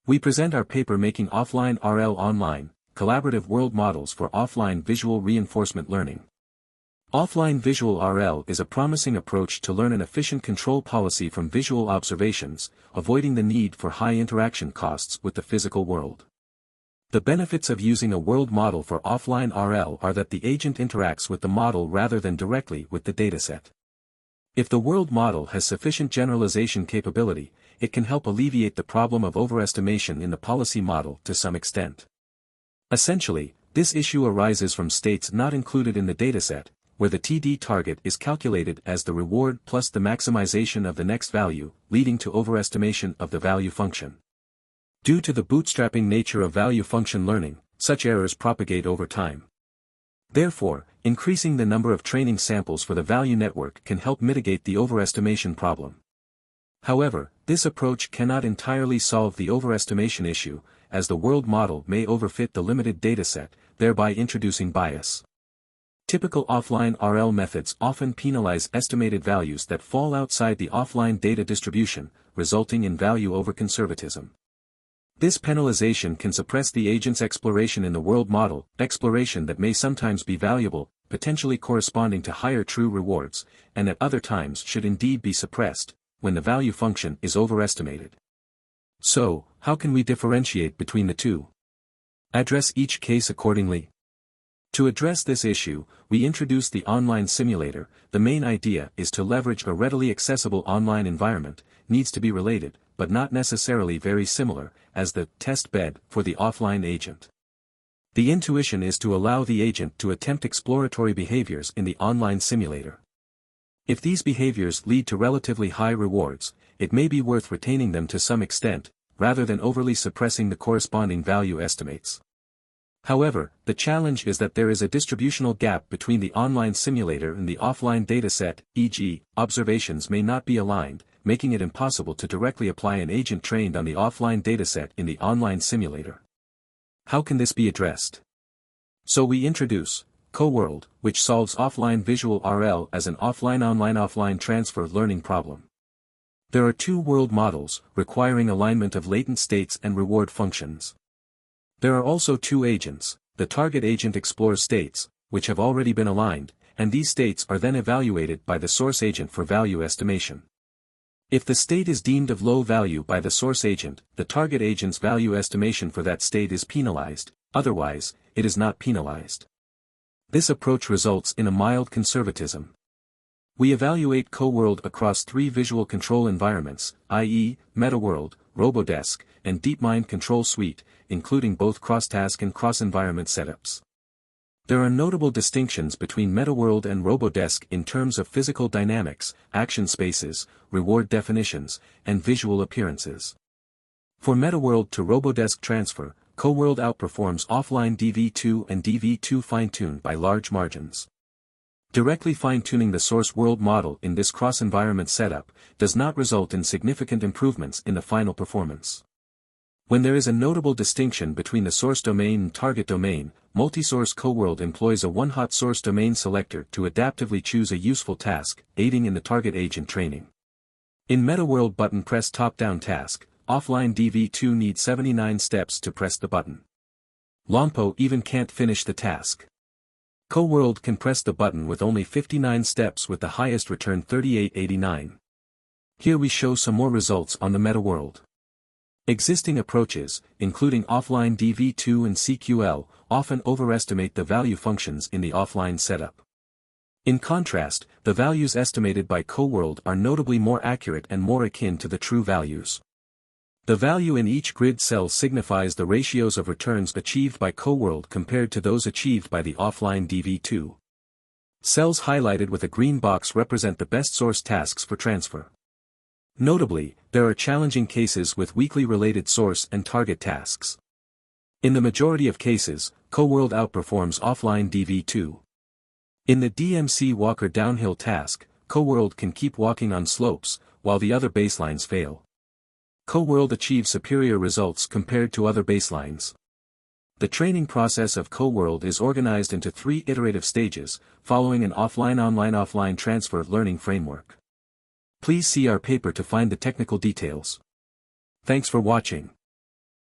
We present our paper making offline RL online, collaborative world models for offline visual reinforcement learning. Offline visual RL is a promising approach to learn an efficient control policy from visual observations, avoiding the need for high interaction costs with the physical world. The benefits of using a world model for offline RL are that the agent interacts with the model rather than directly with the dataset. If the world model has sufficient generalization capability, it can help alleviate the problem of overestimation in the policy model to some extent. Essentially, this issue arises from states not included in the dataset, where the TD target is calculated as the reward plus the maximization of the next value, leading to overestimation of the value function. Due to the bootstrapping nature of value function learning, such errors propagate over time. Therefore, increasing the number of training samples for the value network can help mitigate the overestimation problem. However, this approach cannot entirely solve the overestimation issue, as the world model may overfit the limited dataset, thereby introducing bias. Typical offline RL methods often penalize estimated values that fall outside the offline data distribution, resulting in value overconservatism. This penalization can suppress the agent's exploration in the world model, exploration that may sometimes be valuable, potentially corresponding to higher true rewards, and at other times should indeed be suppressed, when the value function is overestimated. So, how can we differentiate between the two? Address each case accordingly. To address this issue, we introduce the online simulator. The main idea is to leverage a readily accessible online environment, needs to be related, but not necessarily very similar, as the test bed for the offline agent. The intuition is to allow the agent to attempt exploratory behaviors in the online simulator. If these behaviors lead to relatively high rewards, it may be worth retaining them to some extent, rather than overly suppressing the corresponding value estimates. However, the challenge is that there is a distributional gap between the online simulator and the offline dataset, e.g., observations may not be aligned, making it impossible to directly apply an agent trained on the offline dataset in the online simulator. How can this be addressed? So we introduce CoWorld, which solves offline visual RL as an offline-online-offline transfer learning problem. There are two world models, requiring alignment of latent states and reward functions. There are also two agents. The target agent explores states, which have already been aligned, and these states are then evaluated by the source agent for value estimation. If the state is deemed of low value by the source agent, the target agent's value estimation for that state is penalized, otherwise, it is not penalized. This approach results in a mild conservatism. We evaluate CoWorld across three visual control environments, i.e., MetaWorld, RoboDesk, and DeepMind Control Suite, including both cross-task and cross-environment setups. There are notable distinctions between MetaWorld and RoboDesk in terms of physical dynamics, action spaces, reward definitions, and visual appearances. For MetaWorld to RoboDesk transfer, CoWorld outperforms offline DV2 and DV2 fine-tuned by large margins. Directly fine-tuning the source world model in this cross-environment setup does not result in significant improvements in the final performance. When there is a notable distinction between the source domain and target domain, multi-source CoWorld employs a one-hot source domain selector to adaptively choose a useful task, aiding in the target agent training. In MetaWorld button press top-down task, offline DV2 needs 79 steps to press the button. Lompo even can't finish the task. CoWorld can press the button with only 59 steps with the highest return 3889. Here we show some more results on the MetaWorld. Existing approaches, including offline DV2 and CQL, often overestimate the value functions in the offline setup. In contrast, the values estimated by CoWorld are notably more accurate and more akin to the true values. The value in each grid cell signifies the ratios of returns achieved by CoWorld compared to those achieved by the offline DV2. Cells highlighted with a green box represent the best source tasks for transfer. Notably, there are challenging cases with weakly related source and target tasks. In the majority of cases, CoWorld outperforms offline DV2. In the DMC Walker downhill task, CoWorld can keep walking on slopes, while the other baselines fail. CoWorld achieves superior results compared to other baselines. The training process of CoWorld is organized into 3 iterative stages, following an offline-online-offline transfer learning framework. Please see our paper to find the technical details. Thanks for watching.